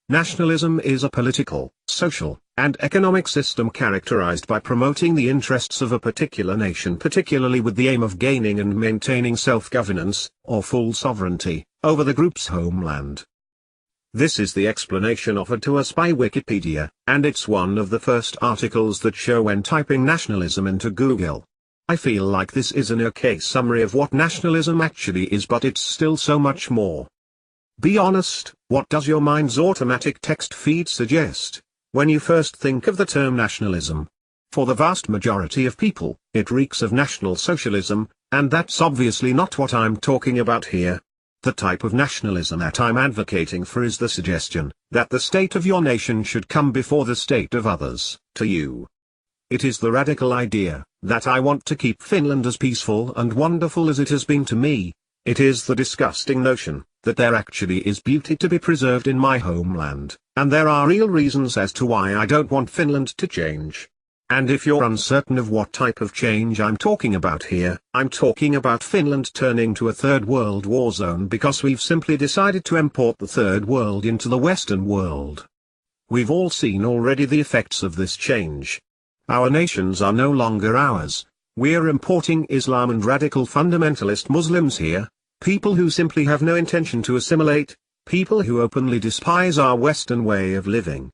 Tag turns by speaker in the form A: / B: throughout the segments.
A: Nationalism is a political, social, and economic system characterized by promoting the interests of a particular nation, particularly with the aim of gaining and maintaining self-governance, or full sovereignty, over the group's homeland. This is the explanation offered to us by Wikipedia, and it's one of the first articles that show when typing nationalism into Google. I feel like this is an okay summary of what nationalism actually is, but it's still so much more. Be honest, what does your mind's automatic text feed suggest when you first think of the term nationalism? For the vast majority of people, it reeks of National Socialism, and that's obviously not what I'm talking about here. The type of nationalism that I'm advocating for is the suggestion that the state of your nation should come before the state of others, to you. It is the radical idea that I want to keep Finland as peaceful and wonderful as it has been to me. It is the disgusting notion that there actually is beauty to be preserved in my homeland, and there are real reasons as to why I don't want Finland to change. And if you're uncertain of what type of change I'm talking about here, I'm talking about Finland turning to a third world war zone because we've simply decided to import the third world into the Western world. We've all seen already the effects of this change. Our nations are no longer ours. We're importing Islam and radical fundamentalist Muslims here, people who simply have no intention to assimilate, people who openly despise our Western way of living.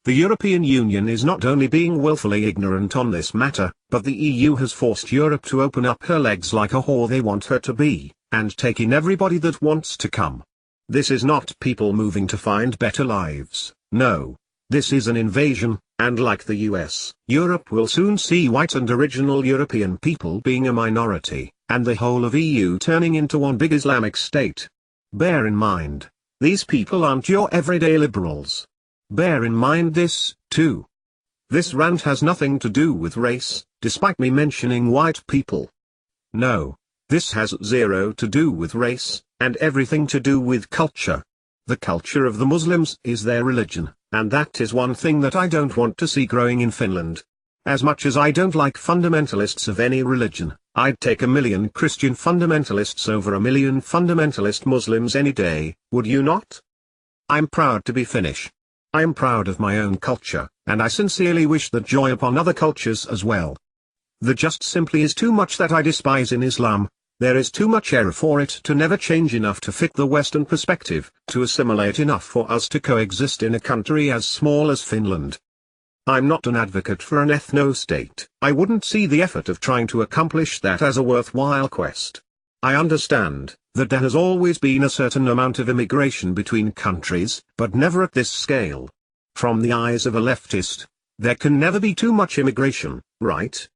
A: The European Union is not only being willfully ignorant on this matter, but the EU has forced Europe to open up her legs like a whore they want her to be, and take in everybody that wants to come. This is not people moving to find better lives, no. This is an invasion, and like the US, Europe will soon see white and original European people being a minority, and the whole of EU turning into one big Islamic state. Bear in mind, these people aren't your everyday liberals. Bear in mind this, too. This rant has nothing to do with race, despite me mentioning white people. No, this has zero to do with race, and everything to do with culture. The culture of the Muslims is their religion, and that is one thing that I don't want to see growing in Finland. As much as I don't like fundamentalists of any religion, I'd take 1 million Christian fundamentalists over 1 million fundamentalist Muslims any day, would you not? I'm proud to be Finnish. I am proud of my own culture, and I sincerely wish that joy upon other cultures as well. There just simply is too much that I despise in Islam. There is too much error for it to never change enough to fit the Western perspective, to assimilate enough for us to coexist in a country as small as Finland. I'm not an advocate for an ethno-state. I wouldn't see the effort of trying to accomplish that as a worthwhile quest. I understand that there has always been a certain amount of immigration between countries, but never at this scale. From the eyes of a leftist, there can never be too much immigration, right?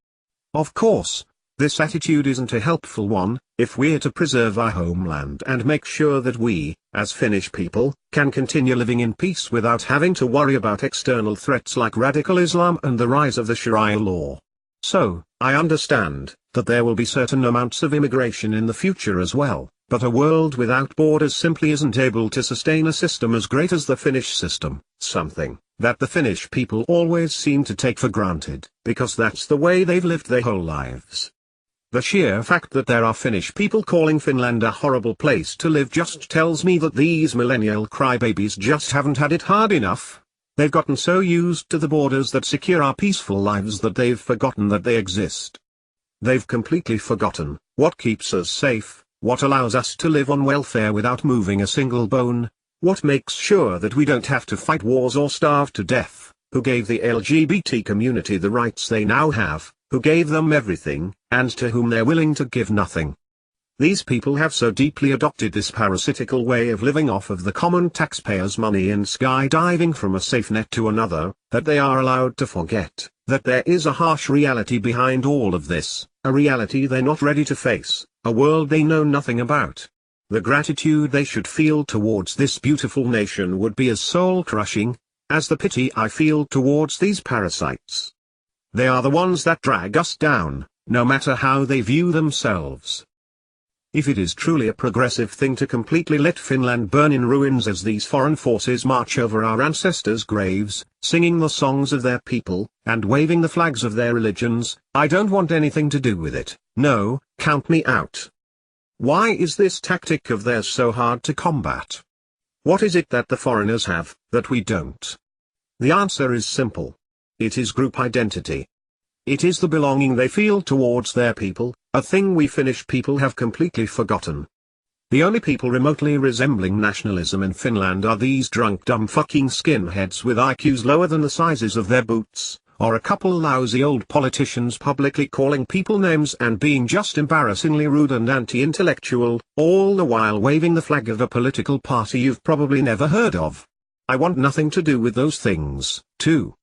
A: Of course, this attitude isn't a helpful one, if we're to preserve our homeland and make sure that we, as Finnish people, can continue living in peace without having to worry about external threats like radical Islam and the rise of the Sharia law. So, I understand that there will be certain amounts of immigration in the future as well, but a world without borders simply isn't able to sustain a system as great as the Finnish system, something that the Finnish people always seem to take for granted, because that's the way they've lived their whole lives. The sheer fact that there are Finnish people calling Finland a horrible place to live just tells me that these millennial crybabies just haven't had it hard enough. They've gotten so used to the borders that secure our peaceful lives that they've forgotten that they exist. They've completely forgotten what keeps us safe, what allows us to live on welfare without moving a single bone, what makes sure that we don't have to fight wars or starve to death, who gave the LGBT community the rights they now have, who gave them everything, and to whom they're willing to give nothing. These people have so deeply adopted this parasitical way of living off of the common taxpayers' money and skydiving from a safe net to another, that they are allowed to forget that there is a harsh reality behind all of this, a reality they're not ready to face, a world they know nothing about. The gratitude they should feel towards this beautiful nation would be as soul-crushing as the pity I feel towards these parasites. They are the ones that drag us down, no matter how they view themselves. If it is truly a progressive thing to completely let Finland burn in ruins as these foreign forces march over our ancestors' graves, singing the songs of their people, and waving the flags of their religions, I don't want anything to do with it. No, count me out. Why is this tactic of theirs so hard to combat? What is it that the foreigners have, that we don't? The answer is simple. It is group identity. It is the belonging they feel towards their people, a thing we Finnish people have completely forgotten. The only people remotely resembling nationalism in Finland are these drunk dumb fucking skinheads with IQs lower than the sizes of their boots, or a couple lousy old politicians publicly calling people names and being just embarrassingly rude and anti-intellectual, all the while waving the flag of a political party you've probably never heard of. I want nothing to do with those things, too.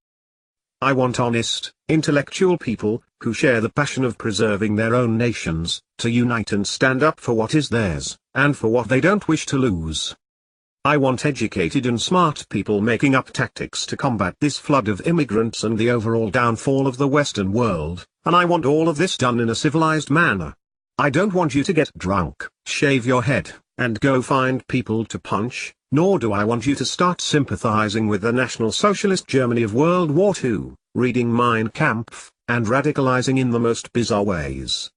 A: I want honest, intellectual people, who share the passion of preserving their own nations, to unite and stand up for what is theirs, and for what they don't wish to lose. I want educated and smart people making up tactics to combat this flood of immigrants and the overall downfall of the Western world, and I want all of this done in a civilized manner. I don't want you to get drunk, shave your head, and go find people to punch, nor do I want you to start sympathizing with the National Socialist Germany of World War II, reading Mein Kampf, and radicalizing in the most bizarre ways.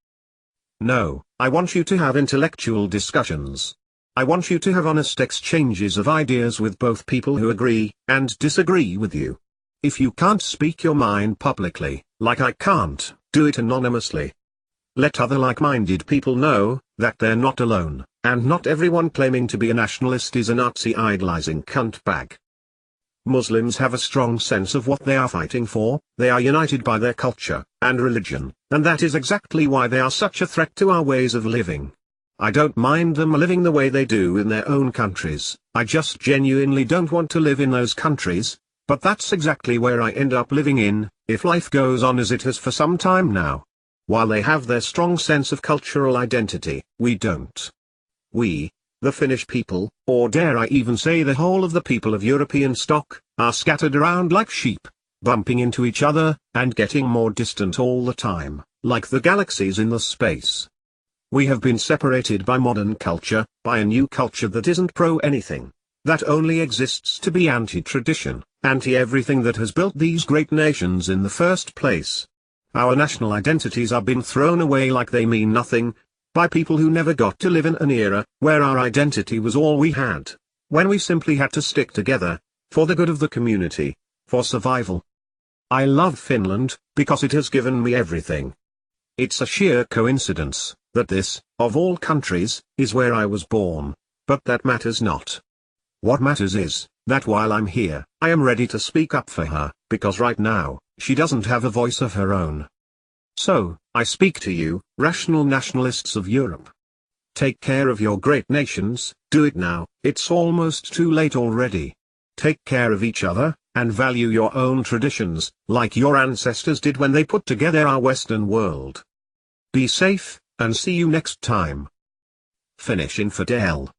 A: No, I want you to have intellectual discussions. I want you to have honest exchanges of ideas with both people who agree and disagree with you. If you can't speak your mind publicly, like I can't, do it anonymously. Let other like-minded people know that they're not alone, and not everyone claiming to be a nationalist is a Nazi idolizing cuntbag. Muslims have a strong sense of what they are fighting for. They are united by their culture and religion, and that is exactly why they are such a threat to our ways of living. I don't mind them living the way they do in their own countries, I just genuinely don't want to live in those countries, but that's exactly where I end up living in, if life goes on as it has for some time now. While they have their strong sense of cultural identity, we don't. We, the Finnish people, or dare I even say the whole of the people of European stock, are scattered around like sheep, bumping into each other, and getting more distant all the time, like the galaxies in the space. We have been separated by modern culture, by a new culture that isn't pro-anything, that only exists to be anti-tradition, anti-everything that has built these great nations in the first place. Our national identities are being thrown away like they mean nothing, by people who never got to live in an era where our identity was all we had, when we simply had to stick together, for the good of the community, for survival. I love Finland, because it has given me everything. It's a sheer coincidence that this, of all countries, is where I was born, but that matters not. What matters is, that while I'm here, I am ready to speak up for her, because right now, she doesn't have a voice of her own. So, I speak to you, rational nationalists of Europe. Take care of your great nations, do it now, it's almost too late already. Take care of each other, and value your own traditions, like your ancestors did when they put together our Western world. Be safe, and see you next time. Finnish Infidel.